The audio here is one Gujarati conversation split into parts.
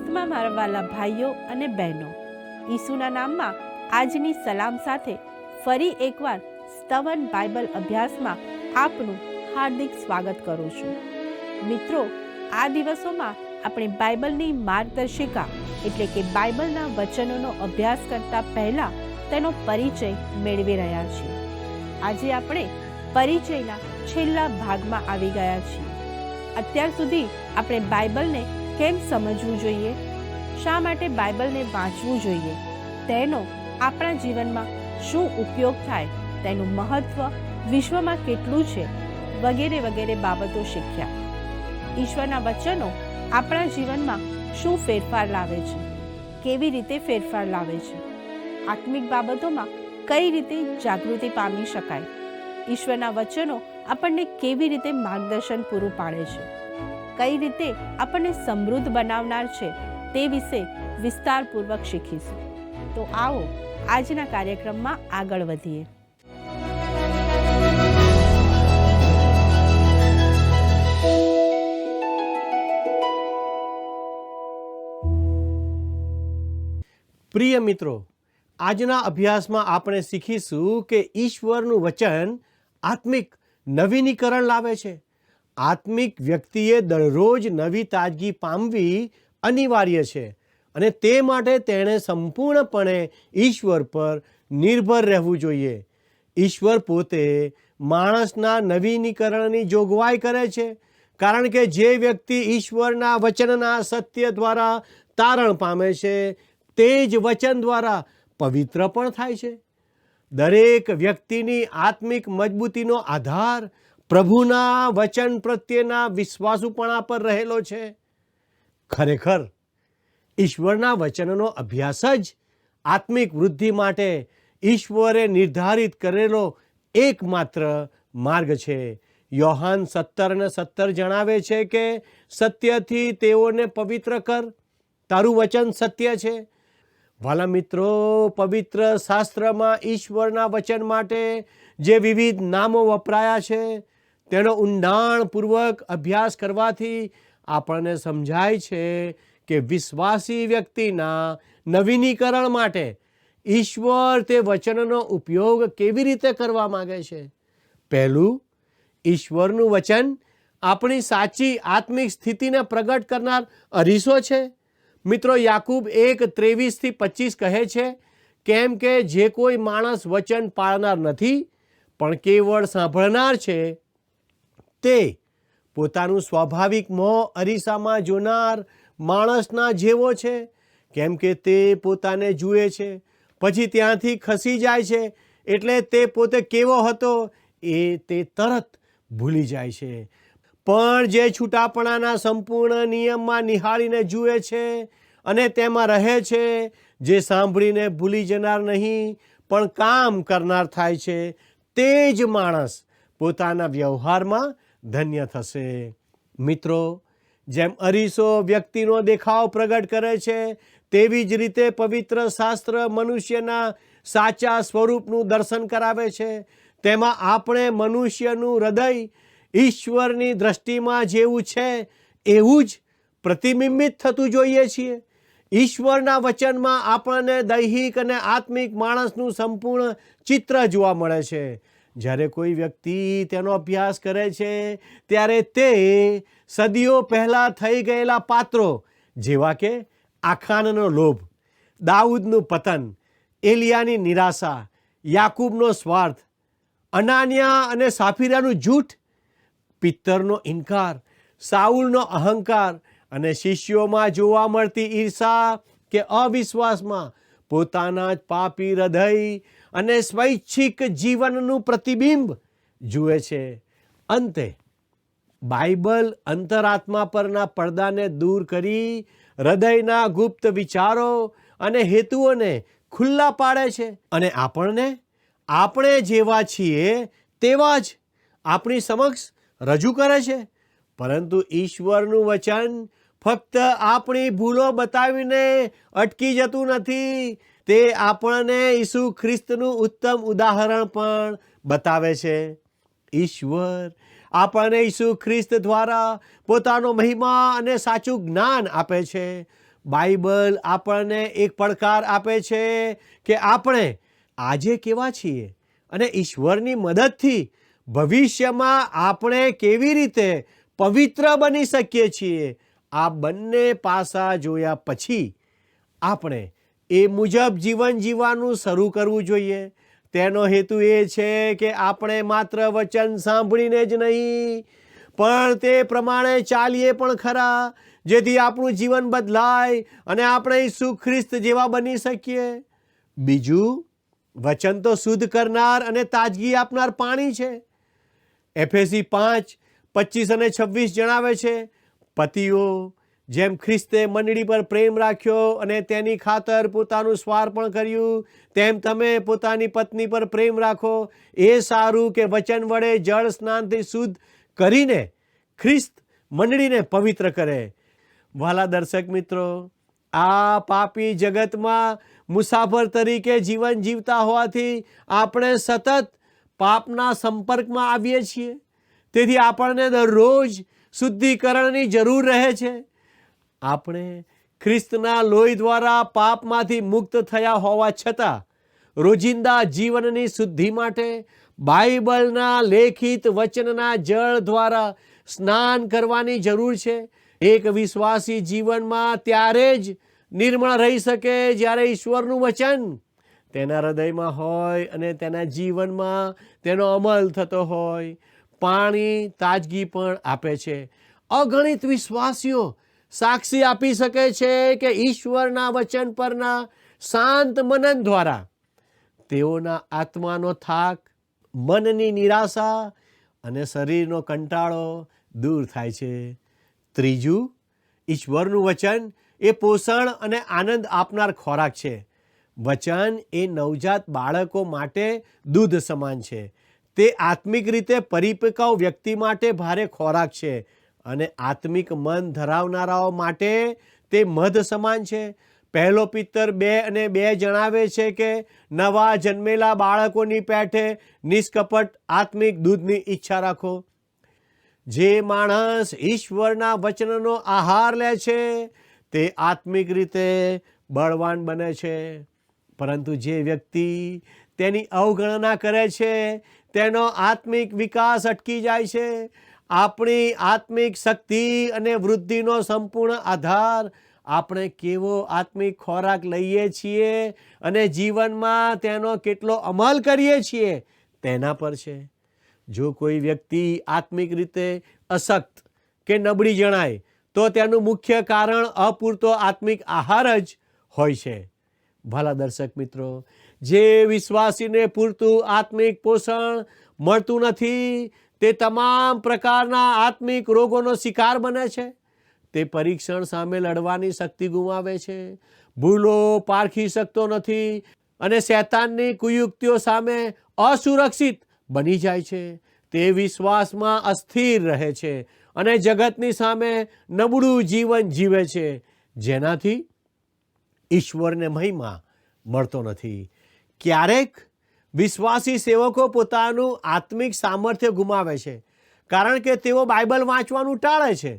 ખ્રિસ્તમાં મારા વાલા ભાઈઓ અને બહેનો, ઈસુના નામમાં આજની સલામ સાથે ફરી એકવાર સ્તવન બાઇબલ અભ્યાસમાં આપનું હાર્દિક સ્વાગત કરું છું. મિત્રો, આ દિવસોમાં આપણે બાઇબલની માર્ગદર્શિકા એટલે કે બાઇબલના વચનોનો અભ્યાસ કરતા પહેલા તેનો પરિચય મેળવી રહ્યા છીએ. આજે આપણે પરિચયના છેલ્લા ભાગમાં આવી ગયા છીએ. અત્યાર સુધી આપણે બાઇબલને કેમ સમજવું જોઈએ, શા માટે બાઇબલને વાંચવું જોઈએ, તેનો આપણા જીવનમાં શું ઉપયોગ થાય, તેનું મહત્વ વિશ્વમાં કેટલું છે, વગેરે વગેરે બાબતો શીખ્યા. ઈશ્વરના વચનો આપણા જીવનમાં શું ફેરફાર લાવે છે, કેવી રીતે ફેરફાર લાવે છે, આત્મિક બાબતોમાં કઈ રીતે જાગૃતિ પામી શકાય, ઈશ્વરના વચનો આપણને કેવી રીતે માર્ગદર્શન પૂરું પાડે છે, કઈ રીતે આપણને સમૃદ્ધ બનાવનાર છે, તે વિશે વિસ્તારપૂર્વક શીખીશું. તો આવો આજના કાર્યક્રમમાં આગળ વધીએ. પ્રિય મિત્રો, આજના અભ્યાસમાં આપણે શીખીશું કે ઈશ્વરનું વચન આત્મિક નવીનીકરણ લાવે છે. આત્મિક વ્યક્તિએ દરરોજ નવી તાજગી પામવી અનિવાર્ય છે અને તે માટે તેણે સંપૂર્ણપણે ઈશ્વર પર નિર્ભર રહેવું જોઈએ. ઈશ્વર પોતે માણસના નવીનીકરણની જોગવાઈ કરે છે, કારણ કે જે વ્યક્તિ ઈશ્વરના વચનના સત્ય દ્વારા તારણ પામે છે તે જ વચન દ્વારા પવિત્ર પણ થાય છે. દરેક વ્યક્તિની આત્મિક મજબૂતીનો આધાર પ્રભુના વચન પ્રત્યેના વિશ્વાસુપણા પર રહેલો છે. ખરેખર ઈશ્વરના વચનનો અભ્યાસ જ આત્મિક વૃદ્ધિ માટે ઈશ્વરે નિર્ધારિત કરેલો એકમાત્ર માર્ગ છે. યોહાન 17:17 જણાવે છે કે સત્યથી તેઓને પવિત્ર કર, તારું વચન સત્ય છે. વાલા મિત્રો, પવિત્ર શાસ્ત્રમાં ઈશ્વરના વચન માટે જે વિવિધ નામો વપરાયા છે તેનો ઊંડાણપૂર્વક અભ્યાસ કરવાથી આપણને સમજાય છે કે વિશ્વાસી વ્યક્તિના નવીનીકરણ માટે ઈશ્વર તે વચનનો ઉપયોગ કેવી રીતે કરવા માગે છે. પહેલું, ઈશ્વરનું વચન આપણી સાચી આત્મિક સ્થિતિને પ્રગટ કરનાર અરીસો છે. મિત્રો, યાકૂબ 1:23-25 કહે છે, કેમ કે જે કોઈ માણસ વચન પાળનાર નથી પણ કેવળ સાંભળનાર છે, તે પોતાનું સ્વાભાવિક મોં અરીસામાં જોનાર માણસના જેવો છે. કેમ કે તે પોતાને જુએ છે, પછી ત્યાંથી ખસી જાય છે, એટલે તે પોતે કેવો હતો એ તે તરત ભૂલી જાય છે. પણ જે છૂટાપણાના સંપૂર્ણ નિયમમાં નિહાળીને જુએ છે અને તેમાં રહે છે, જે સાંભળીને ભૂલી જનાર નહીં પણ કામ કરનાર થાય છે, તે જ માણસ પોતાના વ્યવહારમાં ધન્ય થશે. મિત્રો, જેમ અરીસો વ્યક્તિનો દેખાવ પ્રગટ કરે છે, તેવી જ રીતે પવિત્ર શાસ્ત્ર મનુષ્યના સાચા સ્વરૂપનું દર્શન કરાવે છે. તેમાં આપણે મનુષ્યનું હૃદય ઈશ્વરની દ્રષ્ટિમાં જેવું છે એવું જ પ્રતિબિંબિત થતું જોઈએ છીએ. ઈશ્વરના વચનમાં આપણને દૈહિક અને આત્મિક માણસનું સંપૂર્ણ ચિત્ર જોવા મળે છે. જ્યારે કોઈ વ્યક્તિ તેનો અભ્યાસ કરે છે ત્યારે તે સદીઓ પહેલાં થઈ ગયેલા પાત્રો જેવા કે આખાનનો લોભ, દાઉદનું પતન, એલિયાની નિરાશા, યાકૂબનો સ્વાર્થ, અનાનિયા અને સાફીરાનું જૂઠ, પિત્તરનો ઇનકાર, સાઉલનો અહંકાર અને શિષ્યોમાં જોવા મળતી ઈર્ષા કે અવિશ્વાસમાં પોતાના જ પાપી હૃદય અને સ્વૈચ્છિક જીવનનું પ્રતિબિંબ જુએ છે. અંતે બાઇબલ અંતરાત્મા પરના પડદાને દૂર કરી હૃદયના ગુપ્ત વિચારો અને હેતુઓને ખુલ્લા પાડે છે અને આપણે જેવા છીએ તેવા જ આપણી સમક્ષ રજૂ કરે છે. પરંતુ ઈશ્વરનું વચન ફક્ત આપણી ભૂલો બતાવીને અટકી જતું નથી, તે આપણને ઈસુ ખ્રિસ્તનું ઉત્તમ ઉદાહરણ પણ બતાવે છે. ઈશ્વર આપણને ઈસુ ખ્રિસ્ત દ્વારા પોતાનો મહિમા અને સાચું જ્ઞાન આપે છે. બાઇબલ આપણને એક પડકાર આપે છે કે આપણે આજે કેવા છીએ અને ઈશ્વરની મદદથી ભવિષ્યમાં આપણે કેવી રીતે પવિત્ર બની શકીએ છીએ. આ બંને પાસા જોયા પછી આપણે એ મુજબ જીવન જીવવાનું શરૂ કરવું જોઈએ. તેનો હેતુ એ છે કે આપણે માત્ર વચન સાંભળીને જ નહીં પણ તે પ્રમાણે ચાલીએ પણ ખરા, જેથી આપણું જીવન બદલાય અને આપણે ઈસુ ખ્રિસ્ત જેવા બની શકીએ. બીજું, વચન તો શુદ્ધ કરનાર અને તાજગી આપનાર પાણી છે. એફેસી 5:25-26 જણાવે છે, પતિઓ જેમ ખ્રિસ્તે મંડળી પર પ્રેમ રાખ્યો અને તેની ખાતર પોતાનું સ્વાર્પણ કર્યું, તેમ તમે પોતાની પત્ની પર પ્રેમ રાખો. એ સારું કે વચન વડે જળ સ્નાનથી શુદ્ધ કરીને ખ્રિસ્ત મંડળીને પવિત્ર કરે. વહાલા દર્શક મિત્રો, આ પાપી જગતમાં મુસાફર તરીકે જીવન જીવતા હોવાથી આપણે સતત પાપના સંપર્કમાં આવીએ છીએ. તેથી આપણને દરરોજ શુદ્ધિકરણની જરૂર રહે છે. આપણે ખ્રિસ્તના લોહી દ્વારા પાપમાંથી મુક્ત થયા હોવા છતાં રોજિંદા જીવનની શુદ્ધિ માટે બાઇબલના લેખિત વચનના જળ દ્વારા સ્નાન કરવાની જરૂર છે. એક વિશ્વાસી જીવનમાં ત્યારે જ નિર્મળ રહી શકે જ્યારે ઈશ્વરનું વચન તેના હૃદયમાં હોય અને તેના જીવનમાં તેનો અમલ થતો હોય. પાણી તાજગી પણ આપે છે. અગણિત વિશ્વાસીઓ સાક્ષી આપી શકે છે કે ઈશ્વરના વચન પરના શાંત મનન દ્વારા તેઓના આત્માનો થાક, મનની નિરાશા અને શરીરનો કંટાળો દૂર થાય છે. ત્રીજું, ઈશ્વરનું વચન એ પોષણ અને આનંદ આપનાર ખોરાક છે. વચન એ નવજાત બાળકો માટે દૂધ સમાન છે. તે આત્મિક રીતે પરિપક્વ વ્યક્તિ માટે ભારે ખોરાક છે અને આત્મિક મન ધરાવનારાઓ માટે તે મધ સમાન છે. પહેલો પિત્તર 2:2 જણાવે છે કે નવા જન્મેલા બાળકોની પેઠે નિષ્કપટ આત્મિક દૂધની ઈચ્છા રાખો. જે માણસ ઈશ્વરના વચનનો આહાર લે છે તે આત્મિક રીતે બળવાન બને છે, પરંતુ જે વ્યક્તિ તેની અવગણના કરે છે તેનો આત્મિક વિકાસ અટકી જાય છે. આપણી આત્મિક શક્તિ અને વૃદ્ધિનો સંપૂર્ણ આધાર આપણે કેવો આત્મિક ખોરાક લઈએ છીએ અને જીવનમાં તેનો કેટલો અમલ કરીએ છીએ તેના પર છે. જો કોઈ વ્યક્તિ આત્મિક રીતે અશક્ત કે નબળી જણાય તો તેનું મુખ્ય કારણ અપૂરતો આત્મિક આહાર જ હોય છે. ભલા દર્શક મિત્રો, જે વિશ્વાસીને પૂરતું આત્મિક પોષણ મળતું નથી તે તમામ પ્રકારના આત્મિક રોગોનો શિકાર બને છે. તે પરીક્ષણ સામે લડવાની શક્તિ ગુમાવે છે, ભૂલો પારખી શકતો નથી અને શૈતાનની કુયુક્તિઓ સામે અસુરક્ષિત બની જાય છે. તે વિશ્વાસમાં અસ્થિર રહે છે અને જગતની સામે નબળું જીવન જીવે છે, જેનાથી ઈશ્વરને મહિમા મળતો નથી. ક્યારેક વિશ્વાસી સેવકો પોતાનું આત્મિક સામર્થ્ય ગુમાવે છે કારણ કે તેઓ બાઇબલ વાંચવાનું ટાળે છે.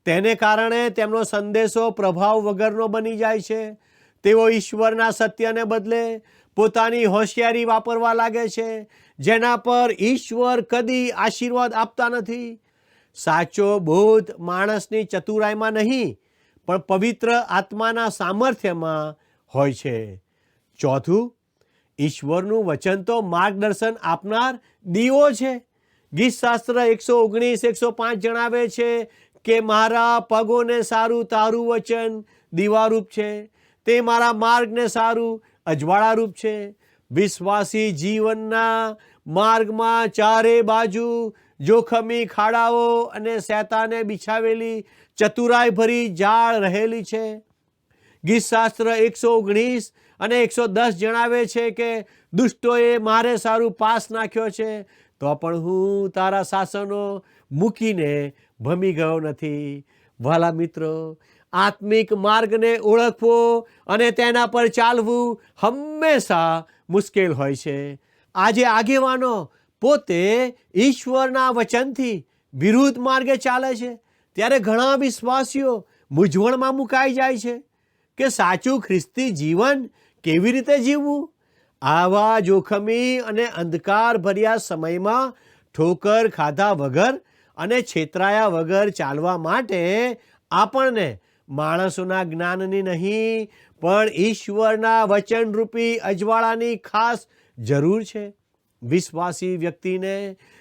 તેને કારણે તેમનો સંદેશો પ્રભાવ વગરનો બની જાય છે. તેઓ ઈશ્વરના સત્યને બદલે પોતાની હોશિયારી વાપરવા લાગે છે, જેના પર ઈશ્વર કદી આશીર્વાદ આપતા નથી. સાચો બોધ માણસની ચતુરાઈમાં નહીં પણ પવિત્ર આત્માના સામર્થ્યમાં હોય છે. ચોથું, ઈશ્વરનું વચન તો માર્ગદર્શન આપનાર દીવો છે. ગીતશાસ્ત્ર 119:105 જણાવે છે કે મારા પગોને સારું તારું વચન દીવારૂપ છે, તે મારા માર્ગને સારું અજવાળારૂપ છે. વિશ્વાસી જીવનના માર્ગમાં ચારે બાજુ જોખમી ખાડાઓ અને શૈતાને બિછાવેલી ચતુરાઈ ભરી જાળ રહેલી છે. ગીતશાસ્ત્ર 119 અને 110 જણાવે છે કે દુષ્ટોએ મારે સારું પાસ નાખ્યો છે, તો પણ હું તારા શાસનો મૂકીને ભમી ગયો નથી. વહાલા મિત્રો, આત્મિક માર્ગને ઓળખવો અને તેના પર ચાલવું હંમેશા મુશ્કેલ હોય છે. આજે આગેવાનો પોતે ઈશ્વરના વચનથી વિરુદ્ધ માર્ગે ચાલે છે ત્યારે ઘણા વિશ્વાસીઓ મૂંઝવણમાં મુકાઈ જાય છે. કે સાચું ખ્રિસ્તી જીવન કેવી રીતે જીવવું. આવા જોખમી અને અંધકાર ભર્યા સમયમાં ઠોકર ખાધા વગર અને છેતરાયા વગર ચાલવા માટે આપણને માણસોના જ્ઞાનની નહીં પણ ઈશ્વરના વચનરૂપી અજવાળાની ખાસ જરૂર છે. વિશ્વાસી વ્યક્તિને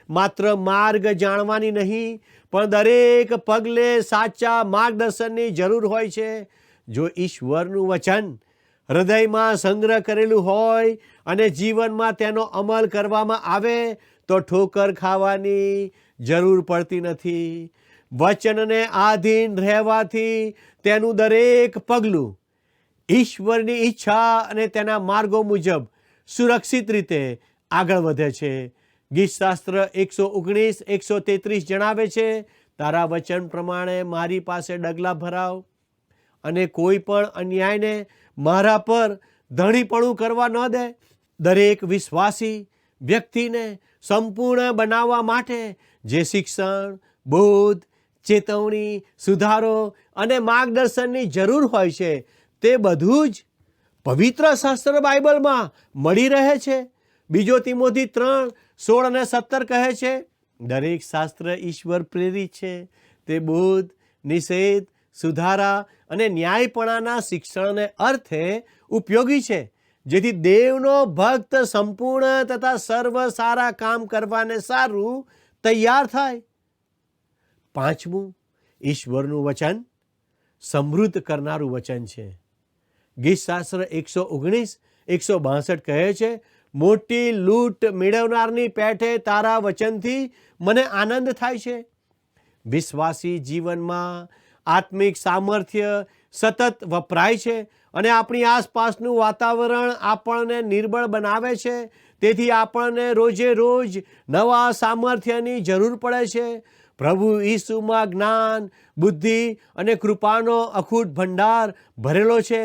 માત્ર માર્ગ જાણવાની નહીં પણ દરેક પગલે સાચા માર્ગદર્શનની જરૂર હોય છે. જો ઈશ્વરનું વચન હૃદયમાં સંગ્રહ કરેલું હોય અને જીવનમાં તેનો અમલ કરવામાં આવે તો ઠોકર ખાવાની જરૂર પડતી નથી. વચનને આધીન રહેવાથી તેનું દરેક પગલું ઈશ્વરની ઈચ્છા અને તેના માર્ગો મુજબ સુરક્ષિત રીતે આગળ વધે છે. ગીતશાસ્ત્ર 119:133 જણાવે છે, તારા વચન પ્રમાણે મારી પાસે ડગલા ભરાવ અને કોઈ પણ અન્યાયને મારા પર ધણીપણું કરવા ન દે. દરેક વિશ્વાસી વ્યક્તિને સંપૂર્ણ બનાવવા માટે જે શિક્ષણ, બોધ, ચેતવણી, સુધારો અને માર્ગદર્શનની જરૂર હોય છે તે બધું જ પવિત્ર શાસ્ત્ર બાઇબલમાં મળી રહે છે. બીજો તિમોથી 3:16-17 કહે છે, દરેક શાસ્ત્ર ઈશ્વર પ્રેરિત છે. તે બોધ, નિષેધ, સુધારા અને ન્યાયપણાના શિક્ષણને અર્થે ઉપયોગી છે, જેથી દેવનો ભક્ત સંપૂર્ણ તથા સર્વ સારા કામ કરવાને સારું તૈયાર થાય. પાંચમું, ઈશ્વરનું વચન સમૃદ્ધ કરનારું વચન છે. ગીતશાસ્ત્ર 119:162 કહે છે, મોટી લૂંટ મેળવનારની પેઠે તારા વચનથી મને આનંદ થાય છે. વિશ્વાસી જીવનમાં આત્મિક સામર્થ્ય સતત વપરાય છે અને આપણી આસપાસનું વાતાવરણ આપણને નિર્બળ બનાવે છે. તેથી આપણને રોજે રોજ નવા સામર્થ્યની જરૂર પડે છે. પ્રભુ ઈસુમાં જ્ઞાન, બુદ્ધિ અને કૃપાનો અખૂટ ભંડાર ભરેલો છે.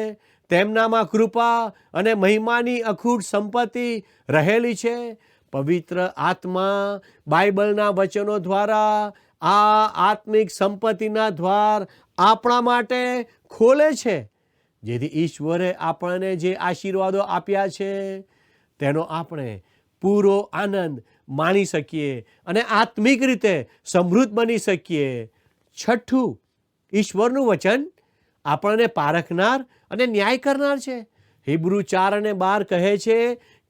તેમનામાં કૃપા અને મહિમાની અખૂટ સંપત્તિ રહેલી છે. પવિત્ર આત્મા બાઇબલના વચનો દ્વારા આ આત્મિક સંપત્તિના દ્વાર આપણા માટે ખોલે છે, જેથી ઈશ્વરે આપણને જે આશીર્વાદો આપ્યા છે તેનો આપણે પૂરો આનંદ માણી શકીએ અને આત્મિક રીતે સમૃદ્ધ બની શકીએ. છઠ્ઠું, ઈશ્વરનું વચન આપણને પારખનાર અને ન્યાય કરનાર છે. હિબ્રુ 4:12 કહે છે,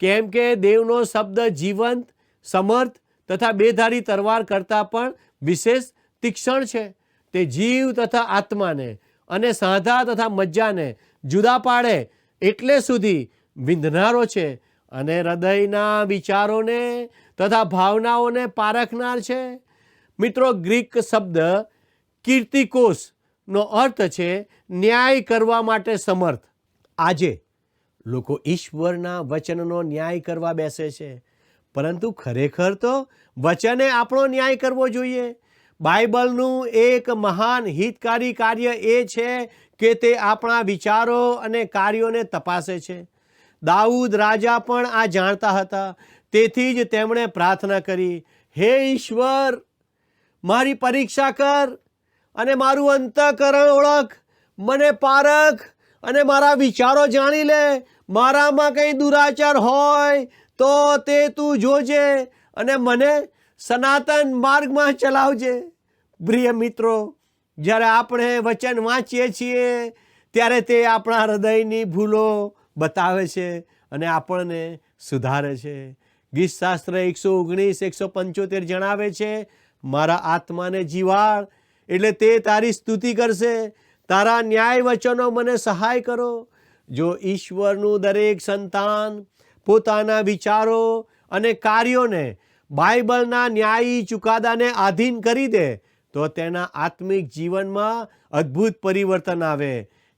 કેમ કે દેવનો શબ્દ જીવંત, સમર્થ તથા બેધારી તલવાર કરતાં પણ વિશેષ તીક્ષ્ણ છે. તે જીવ તથા આત્માને અને સાંધા તથા મજ્જાને જુદા પાડે એટલે સુધી વિંધનારો છે અને હૃદયના વિચારોને તથા ભાવનાઓને પારખનાર છે. મિત્રો, ગ્રીક શબ્દ કીર્તિકોસનો અર્થ છે ન્યાય કરવા માટે સમર્થ. આજે લોકો ઈશ્વરના વચનનો ન્યાય કરવા બેસે છે, પરંતુ ખરેખર તો વચને આપણો ન્યાય કરવો જોઈએ. બાઇબલનું એક મહાન હિતકારી કાર્ય એ છે કે તે આપણા વિચારો અને કાર્યોને તપાસે છે. દાઉદ રાજા પણ આ જાણતા હતા. તેથી જ તેમણે પ્રાર્થના કરી, હે ઈશ્વર, મારી પરીક્ષા કર અને મારું અંતઃકરણ ઓળખ, મને પારખ અને મારા વિચારો જાણી લે. મારામાં કંઈ દુરાચાર હોય તો તે તું જોજે અને મને સનાતન માર્ગમાં ચલાવજે. પ્રિય મિત્રો, જ્યારે આપણે વચન વાંચીએ છીએ ત્યારે તે આપણા હૃદયની ભૂલો બતાવે છે અને આપણને સુધારે છે. ગીતશાસ્ત્ર 119:175 જણાવે છે, મારા આત્માને જીવાડ એટલે તે તારી સ્તુતિ કરશે. તારા ન્યાય વચનો મને સહાય કરો. જો ઈશ્વરનું દરેક સંતાન પોતાના વિચારો અને કાર્યોને બાઇબલના ન્યાયી ચુકાદાને આધીન કરી દે તો તેના આત્મિક જીવનમાં અદ્ભુત પરિવર્તન આવે.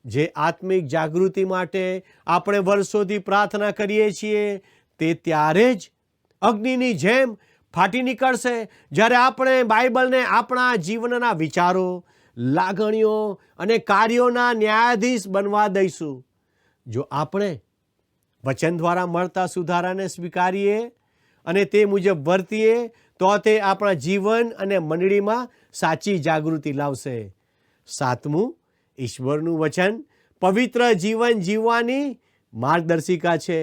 જે આત્મિક જાગૃતિ માટે આપણે વર્ષોથી પ્રાર્થના કરીએ છીએ તે ત્યારે જ અગ્નિની જેમ ફાટી નીકળશે જ્યારે આપણે બાઇબલને આપણા જીવનના વિચારો, લાગણીઓ અને કાર્યોના ન્યાયાધીશ બનવા દઈશું. જો આપણે વચન દ્વારા મળતા સુધારાને સ્વીકારીએ અને તે મુજબ વર્તીએ તો તે આપણા જીવન અને મંડળીમાં સાચી જાગૃતિ લાવશે. સાતમું, ઈશ્વરનું વચન પવિત્ર જીવન જીવવાની માર્ગદર્શિકા છે.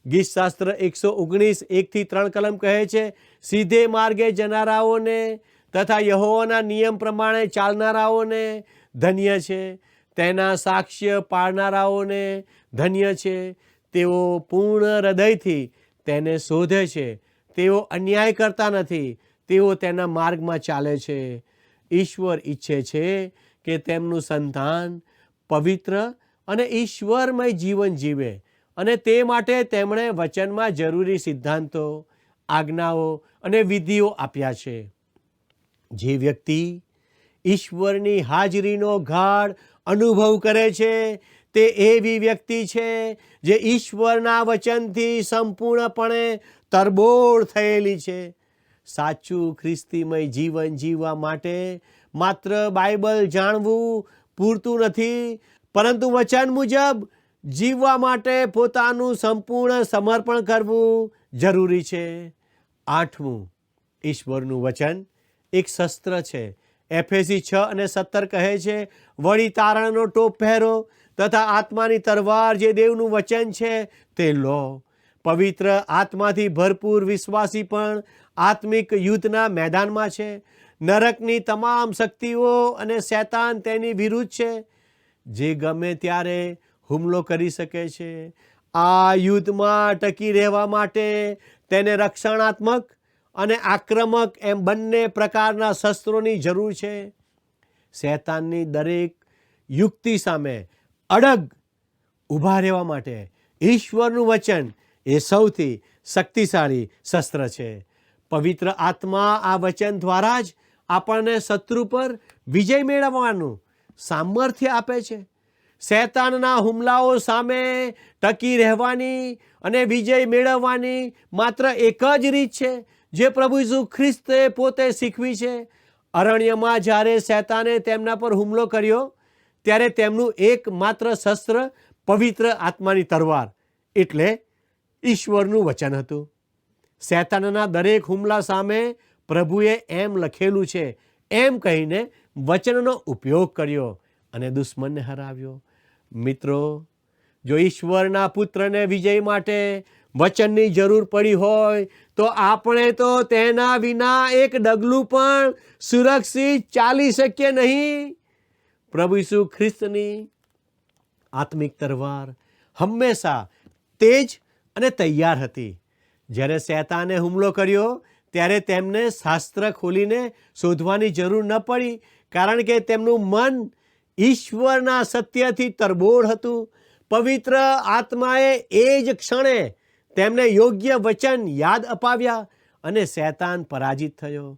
ગીતશાસ્ત્ર 119 1-3 કલમ કહે છે, સીધે માર્ગે જનારાઓને તથા યહોવાના નિયમ પ્રમાણે ચાલનારાઓને ધન્ય છે. તેના સાક્ષ્ય પાળનારાઓને ધન્ય છે. તેઓ પૂર્ણ હૃદયથી તેને શોધે છે. તેઓ અન્યાય કરતા નથી. તેઓ તેના માર્ગમાં ચાલે છે. ઈશ્વર ઈચ્છે છે કે તેમનું સંતાન પવિત્ર અને ઈશ્વરમય જીવન જીવે, અને તે માટે તેમણે વચનમાં જરૂરી સિદ્ધાંતો, આજ્ઞાઓ અને વિધિઓ આપ્યા છે. જે વ્યક્તિ ઈશ્વરની હાજરીનો ગાઢ અનુભવ કરે છે તે એવી વ્યક્તિ છે જે ઈશ્વરના વચનથી સંપૂર્ણપણે તરબોળ થયેલી છે. સાચું ખ્રિસ્તીમય જીવન જીવવા માટે માત્ર બાઇબલ જાણવું પૂરતું નથી, પરંતુ વચન મુજબ જીવવા માટે પોતાનું સંપૂર્ણ સમર્પણ કરવું જરૂરી છે. 8, ઈશ્વરનું વચન એક શસ્ત્ર છે. એફેસી 6:17 કહે છે, વળી તારણનો ટોપ પહેરો તથા આત્માની તલવાર જે દેવનું વચન છે તે લો. પવિત્ર આત્માથી ભરપૂર વિશ્વાસી પણ આત્મિક યુદ્ધના મેદાનમાં છે. નરકની તમામ શક્તિઓ અને શૈતાન તેની વિરુદ્ધ છે, જે ગમે ત્યારે હુમલો કરી શકે છે. આ યુદ્ધમાં ટકી રહેવા માટે તેને રક્ષણાત્મક અને આક્રમક એમ બંને પ્રકારના શસ્ત્રોની જરૂર છે. શૈતાનની દરેક યુક્તિ સામે અડગ ઊભા રહેવા માટે ઈશ્વરનું વચન એ સૌથી શક્તિશાળી શસ્ત્ર છે. પવિત્ર આત્મા આ વચન દ્વારા જ આપણને શત્રુ પર વિજય મેળવવાનું સામર્થ્ય આપે છે. શૈતાનના હુમલાઓ સામે ટકી રહેવાની અને વિજય મેળવવાની માત્ર એક જ રીત છે જે પ્રભુ ઈસુ ખ્રિસ્તે પોતે શીખવી છે. અરણ્યમાં જ્યારે શૈતાને તેમના પર હુમલો કર્યો ત્યારે તેમનું એકમાત્ર શસ્ત્ર પવિત્ર આત્માની તલવાર એટલે ઈશ્વરનું વચન હતું. શૈતાનના દરેક હુમલા સામે પ્રભુએ એમ લખેલું છે એમ કહીને વચનનો ઉપયોગ કર્યો અને દુશ્મનને હરાવ્યો. મિત્રો, જો ઈશ્વરના પુત્રને વિજય માટે વચનની જરૂર પડી હોય તો આપણે તો તેના વિના એક ડગલું પણ સુરક્ષિત ચાલી શકીએ નહીં. પ્રભુ ઈસુ ખ્રિસ્તની આત્મિક તલવાર હંમેશા તેજ અને તૈયાર હતી. જ્યારે શૈતાને હુમલો કર્યો ત્યારે તેમને શાસ્ત્ર ખોલીને શોધવાની જરૂર ન પડી, કારણ કે તેમનું મન ઈશ્વરના સત્યથી તરબોળ હતું. પવિત્ર આત્માએ એ જ ક્ષણે તેમને યોગ્ય વચન યાદ અપાવ્યા અને શૈતાન પરાજિત થયો.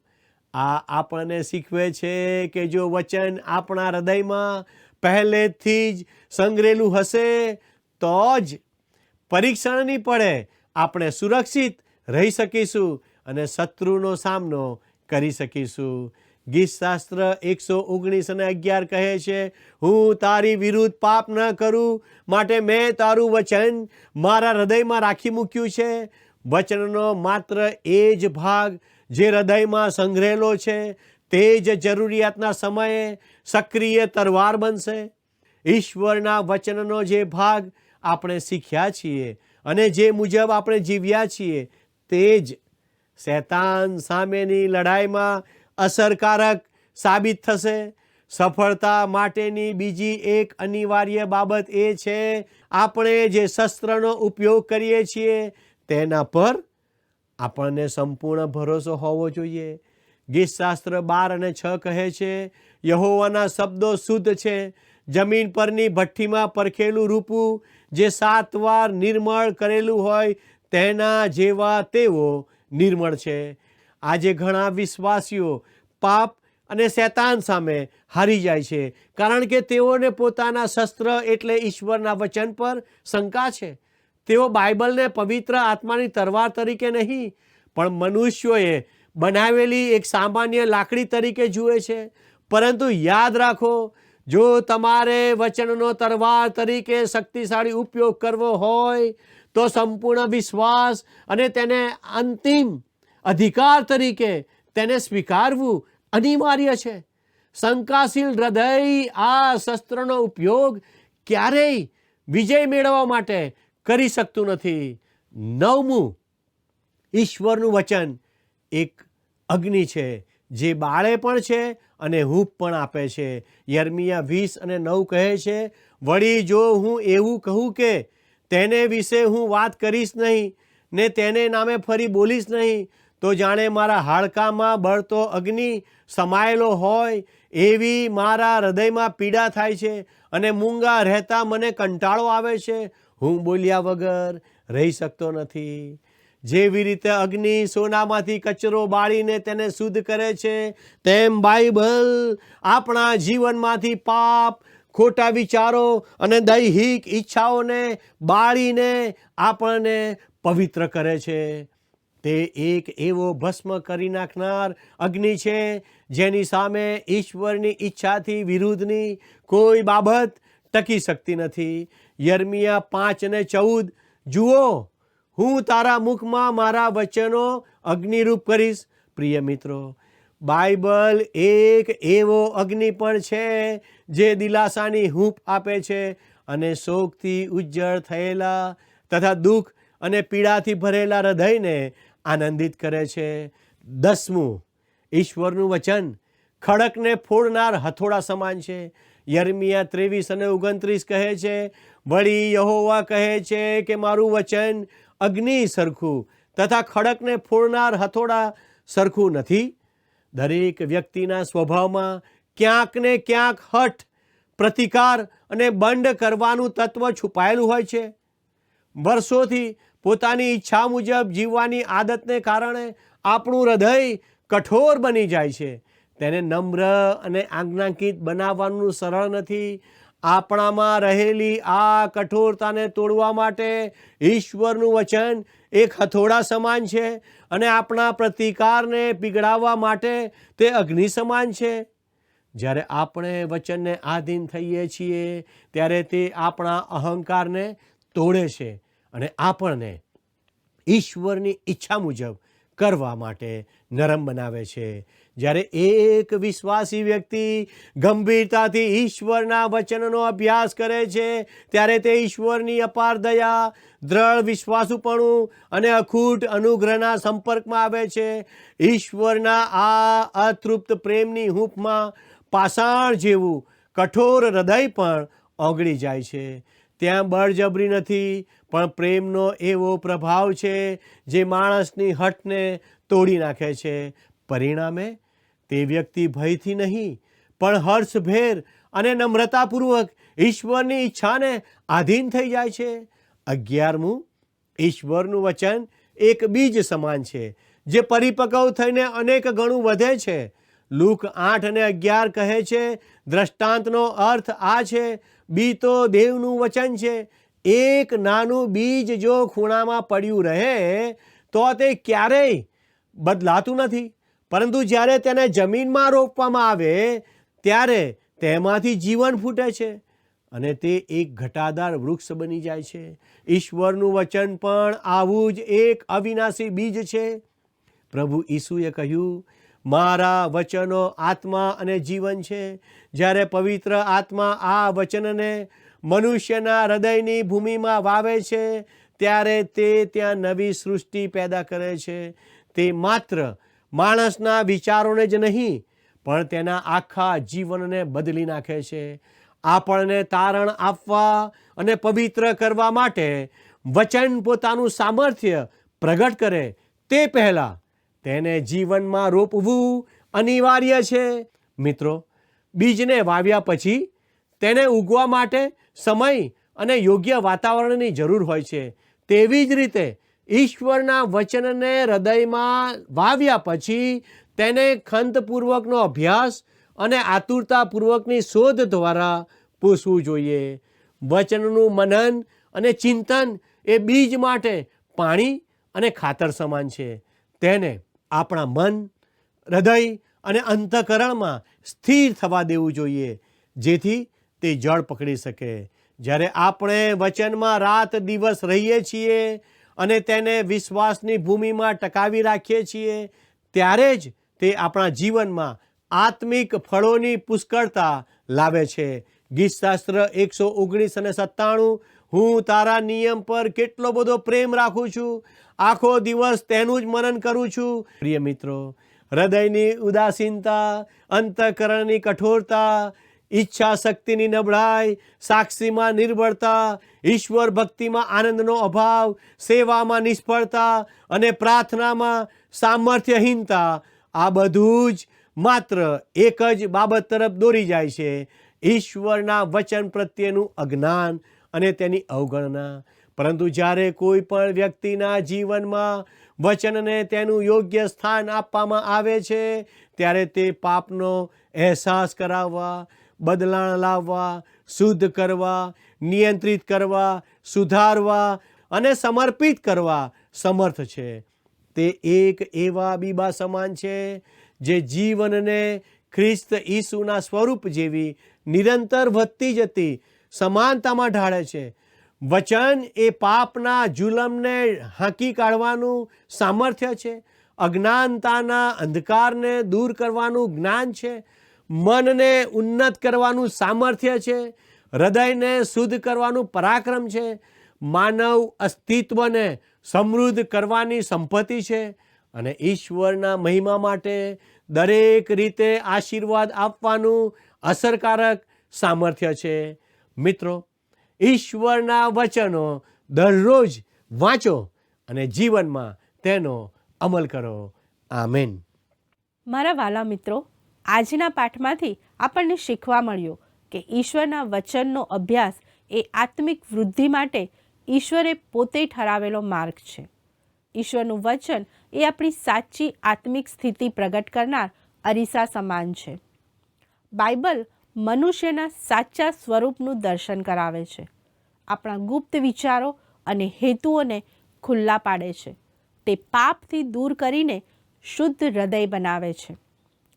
આ આપણને શીખવે છે કે જો વચન આપણા હૃદયમાં પહેલેથી જ સંગ્રહેલું હશે તો જ પરીક્ષણની પડે આપણે સુરક્ષિત રહી શકીશું અને શત્રુનો સામનો કરી શકીશું. ગીતશાસ્ત્ર 119:11 કહે છે, હું તારી વિરુદ્ધ પાપ ન કરું માટે મેં તારું વચન મારા હૃદયમાં રાખી મૂક્યું છે. વચનનો માત્ર એ જ ભાગ જે હૃદયમાં સંગ્રહેલો છે તે જ જરૂરિયાતના સમયે સક્રિય તલવાર બનશે. ઈશ્વરના વચનનો જે ભાગ આપણે શીખ્યા છીએ અને જે મુજબ આપણે જીવ્યા છીએ તે જ શૈતાન સામેની લડાઈમાં અસરકારક સાબિત થશે. સફળતા માટેની બીજી એક અનિવાર્ય બાબત એ છે આપણે જે શસ્ત્રનો ઉપયોગ કરીએ છીએ તેના પર આપણને સંપૂર્ણ ભરોસો હોવો જોઈએ. ગીતશાસ્ત્ર 12:6 કહે છે, યહોવાના શબ્દો શુદ્ધ છે, જમીન પરની ભઠ્ઠીમાં પરખેલું રૂપું જે 7 વાર નિર્મળ કરેલું હોય તેના જેવા તેઓ નિર્મળ છે. આજે ઘણા વિશ્વાસીઓ પાપ અને શૈતાન સામે હારી જાય છે કારણ કે તેઓને પોતાના શસ્ત્ર એટલે ઈશ્વરના વચન પર શંકા છે. તેઓ બાઇબલને પવિત્ર આત્માની તલવાર તરીકે નહીં પણ મનુષ્યોએ બનાવેલી એક સામાન્ય લાકડી તરીકે જુએ છે. પરંતુ યાદ રાખો, જો તમારે વચનનો તલવાર તરીકે શક્તિશાળી ઉપયોગ કરવો હોય તો સંપૂર્ણ વિશ્વાસ અને તેને અંતિમ અધિકાર તરીકે તેને સ્વીકારવું અનિવાર્ય છે. શંકાશીલ હૃદય આ શસ્ત્રનો ઉપયોગ ક્યારેય વિજય મેળવવા માટે કરી શકતું નથી. 9મું, ઈશ્વરનું વચન એક અગ્નિ છે જે બાળે પણ છે અને હૂંફ પણ આપે છે. યર્મિયા 20:9 કહે છે, વળી જો હું એવું કહું કે તેને વિશે હું વાત કરીશ નહીં ને તેને નામે ફરી બોલીશ નહીં, તો જાણે મારા હાડકામાં બળતો અગ્નિ સમાયેલો હોય એવી મારા હૃદયમાં પીડા થાય છે અને મૂંગા રહેતા મને કંટાળો આવે છે. હું બોલ્યા વગર રહી શકતો નથી. જેવી રીતે અગ્નિ સોનામાંથી કચરો બાળીને તેને શુદ્ધ કરે છે, તેમ બાઇબલ આપણા જીવનમાંથી પાપ, ખોટા વિચારો અને દૈહિક ઈચ્છાઓને બાળીને આપણને પવિત્ર કરે છે. તે એક એવો ભસ્મ કરી નાખનાર અગ્નિ છે જેની સામે ઈશ્વરની ઈચ્છાથી વિરુદ્ધની કોઈ બાબત ટકી શકતી નથી. યર્મિયા 5:14, જુઓ, હું તારા મુખમાં મારા વચનો અગ્નિરૂપ કરીશ. પ્રિય મિત્રો, બાઇબલ એક એવો અગ્નિ પણ છે જે દિલાસાની હૂંફ આપે છે અને શોકથી ઉજ્જળ થયેલા તથા દુઃખ અને પીડાથી ભરેલા હૃદયને આનંદિત કરે છે. 10મું, ઈશ્વરનું વચન ખડકને ફોડનાર હથોડા સમાન છે. યર્મિયા 23:29 કહે છે, વળી યહોવા કહે છે કે મારું વચન અગ્નિ સરખું તથા ખડકને ફોડનાર હથોડા સરખું નથી. દરેક વ્યક્તિના સ્વભાવમાં ક્યાંક ને ક્યાંક હઠ, પ્રતિકાર અને બંધ કરવાનું તત્વ છુપાયેલું હોય છે. વર્ષોથી પોતાની ઈચ્છા મુજબ જીવવાની આદતને કારણે આપણું હૃદય કઠોર બની જાય છે. તેને નમ્ર અને આજ્ઞાંકિત બનાવવાનું સરળ નથી. આપણામાં રહેલી આ કઠોરતાને તોડવા માટે ઈશ્વરનું વચન એક હથોડા સમાન છે અને આપણા પ્રતિકારને પીગળાવવા માટે તે અગ્નિ સમાન છે. જ્યારે આપણે વચનને આધીન થઈએ છીએ ત્યારે તે આપણા અહંકારને તોડે છે અને આપણને ઈશ્વરની ઈચ્છા મુજબ કરવા માટે નરમ બનાવે છે. જ્યારે એક વિશ્વાસી વ્યક્તિ ગંભીરતાથી ઈશ્વરના વચનનો અભ્યાસ કરે છે ત્યારે તે ઈશ્વરની અપાર દયા, દ્રઢ વિશ્વાસુપણું અને અખૂટ અનુગ્રહના સંપર્કમાં આવે છે. ઈશ્વરના આ અતૃપ્ત પ્રેમની હૂંફમાં પાષાણ જેવું કઠોર હૃદય પણ ઓગળી જાય છે. ત્યાં બળજબરી નથી, પણ પ્રેમનો એવો પ્રભાવ છે જે માણસની હઠને તોડી નાખે છે. પરિણામે તે વ્યક્તિ ભયથી નહીં પણ હર્ષભેર અને નમ્રતાપૂર્વક ઈશ્વરની ઈચ્છાને આધીન થઈ જાય છે. 11મું, ઈશ્વરનું વચન એક બીજ સમાન છે જે પરિપક્વ થઈને અનેક ગણું વધે છે. લુક 8:11 કહે છે, દ્રષ્ટાંતનો અર્થ આ છે, બી તો દેવનું વચન છે. એક નાનું બીજ જો ખૂણામાં પડ્યું રહે તો તે ક્યારેય બદલાતું નથી, પરંતુ જ્યારે તેને જમીનમાં રોપવામાં આવે ત્યારે તેમાંથી જીવન ફૂટે છે અને તે એક ઘટાદાર વૃક્ષ બની જાય છે. ઈશ્વરનું વચન પણ આવું જ એક અવિનાશી બીજ છે. પ્રભુ ઈસુએ કહ્યું, મારા વચનો આત્મા અને જીવન છે. જ્યારે પવિત્ર આત્મા આ વચનને મનુષ્યના હૃદયની ભૂમિમાં વાવે છે ત્યારે તે ત્યાં નવી સૃષ્ટિ પેદા કરે છે. તે માત્ર માણસના વિચારોને જ નહીં પણ તેના આખા જીવનને બદલી નાખે છે. આપણને તારણ આપવા અને પવિત્ર કરવા માટે વચન પોતાનું સામર્થ્ય પ્રગટ કરે તે પહેલાં તેને જીવનમાં રોપવું અનિવાર્ય છે. મિત્રો, બીજને વાવ્યા પછી તેને ઉગવા માટે સમય અને યોગ્ય વાતાવરણની જરૂર હોય છે. તેવી જ રીતે ઈશ્વરના વચનને હૃદયમાં વાવ્યા પછી તેને ખંતપૂર્વકનો અભ્યાસ અને આતુરતાપૂર્વકની શોધ દ્વારા પૂછવું જોઈએ. વચનનું મનન અને ચિંતન એ બીજ માટે પાણી અને ખાતર સમાન છે. તેને આપણા મન, હૃદય અને અંતઃકરણમાં સ્થિર થવા દેવું જોઈએ જેથી તે જળ પકડી શકે. જ્યારે આપણે વચનમાં રાત દિવસ રહીએ છીએ અને તેને વિશ્વાસની ભૂમિમાં ટકાવી રાખીએ છીએ ત્યારે જ તે આપણા જીવનમાં આત્મિક ફળોની પુષ્કળતા લાવે છે. ગીતશાસ્ત્ર 119 અને 97, હું તારા નિયમ પર કેટલો બધો પ્રેમ રાખું છું, આખો દિવસ તેનું જ મનન કરું છું. પ્રિય મિત્રો, હૃદયની ઉદાસીનતા, અંતઃકરણની કઠોરતા, ઈચ્છા શક્તિની નબળાઈ, સાક્ષીમાં નિર્બળતા, ઈશ્વર ભક્તિમાં આનંદનો અભાવ, સેવામાં નિષ્ફળતા અને પ્રાર્થનામાં સામર્થ્યહીનતા, આ બધું જ માત્ર એક જ બાબત તરફ દોરી જાય છે: ઈશ્વરના વચન પ્રત્યેનું અજ્ઞાન અને તેની અવગણના. પરંતુ જ્યારે કોઈ પણ વ્યક્તિના જીવનમાં વચનને તેનું યોગ્ય સ્થાન આપવામાં આવે છે, ત્યારે તે પાપનો અહેસાસ કરાવવા, બદલાણ લાવવા, શુદ્ધ કરવા, નિયંત્રિત કરવા, સુધારવા અને સમર્પિત કરવા સમર્થ છે. તે એક એવા બીબા સમાન છે જે જીવનને ખ્રિસ્ત ઈસુના સ્વરૂપ જેવી નિરંતર વધતી જતી સમાનતામાં ઢાળે છે. વચન એ પાપના જુલમને હાંકી કાઢવાનું સામર્થ્ય છે, અજ્ઞાનતાના અંધકારને દૂર કરવાનું જ્ઞાન છે, મનને ઉન્નત કરવાનું સામર્થ્ય છે, હૃદયને શુદ્ધ કરવાનું પરાક્રમ છે, માનવ અસ્તિત્વને સમૃદ્ધ કરવાની સંપત્તિ છે અને ઈશ્વરના મહિમા માટે દરેક રીતે આશીર્વાદ આપવાનું અસરકારક સામર્થ્ય છે. મિત્રો, ઈશ્વરના વચનો દરરોજ વાંચો અને જીવનમાં તેનો અમલ કરો. આમેન. મારા વાલા મિત્રો, આજના પાઠમાંથી આપણને શીખવા મળ્યું કે ઈશ્વરના વચનનો અભ્યાસ એ આત્મિક વૃદ્ધિ માટે ઈશ્વરે પોતે ઠરાવેલો માર્ગ છે. ઈશ્વરનું વચન એ આપણી સાચી આત્મિક સ્થિતિ પ્રગટ કરનાર અરીસા સમાન છે. બાઇબલ મનુષ્યના સાચા સ્વરૂપનું દર્શન કરાવે છે, આપણા ગુપ્ત વિચારો અને હેતુઓને ખુલ્લા પાડે છે. તે પાપથી દૂર કરીને શુદ્ધ હૃદય બનાવે છે,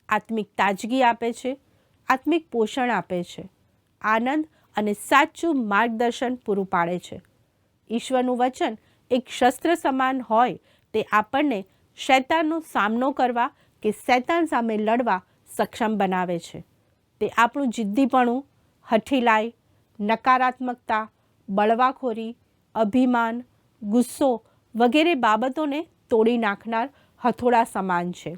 આત્મિક તાજગી આપે છે, આત્મિક પોષણ આપે છે, આનંદ અને સાચું માર્ગદર્શન પૂરું પાડે છે. ઈશ્વરનું વચન એક શસ્ત્ર સમાન હોય તે આપણને શૈતાનનો સામનો કરવા કે શૈતાન સામે લડવા સક્ષમ બનાવે છે. તે આપણું જિદ્દીપણું, હઠીલાઈ, નકારાત્મકતા, બળવાખોરી, અભિમાન, ગુસ્સો વગેરે બાબતોને તોડી નાખનાર હથોડા સમાન છે.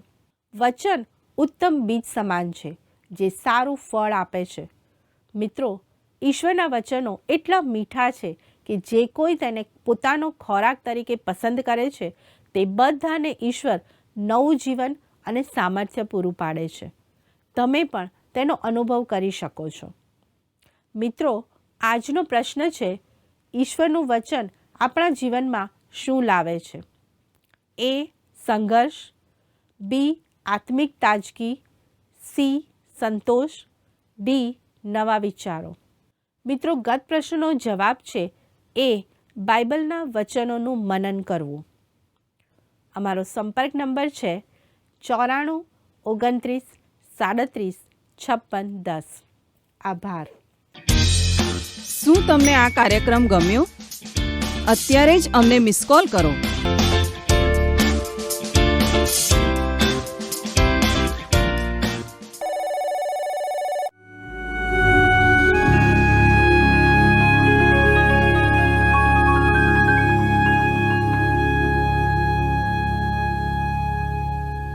વચન ઉત્તમ બીજ સમાન છે જે સારું ફળ આપે છે. મિત્રો, ઈશ્વરના વચનો એટલા મીઠા છે કે જે કોઈ તેને પોતાનો ખોરાક તરીકે પસંદ કરે છે તે બધાને ઈશ્વર નવું જીવન અને સામર્થ્ય પૂરું પાડે છે. તમે પણ તેનો અનુભવ કરી શકો છો. મિત્રો, આજનો પ્રશ્ન છે: ઈશ્વરનું વચન આપણા જીવનમાં શું લાવે છે? એ. સંઘર્ષ, બી. આત્મિક તાજગી, સી. સંતોષ, ડી. નવા વિચારો. મિત્રો, ગત પ્રશ્નનો જવાબ છે એ. બાઇબલના વચનોનું મનન કરવું. અમારો સંપર્ક નંબર છે 94 29 37 56 10. આભાર. શું તમને આ કાર્યક્રમ ગમ્યો? અત્યારે જ અમને મિસ કોલ કરો.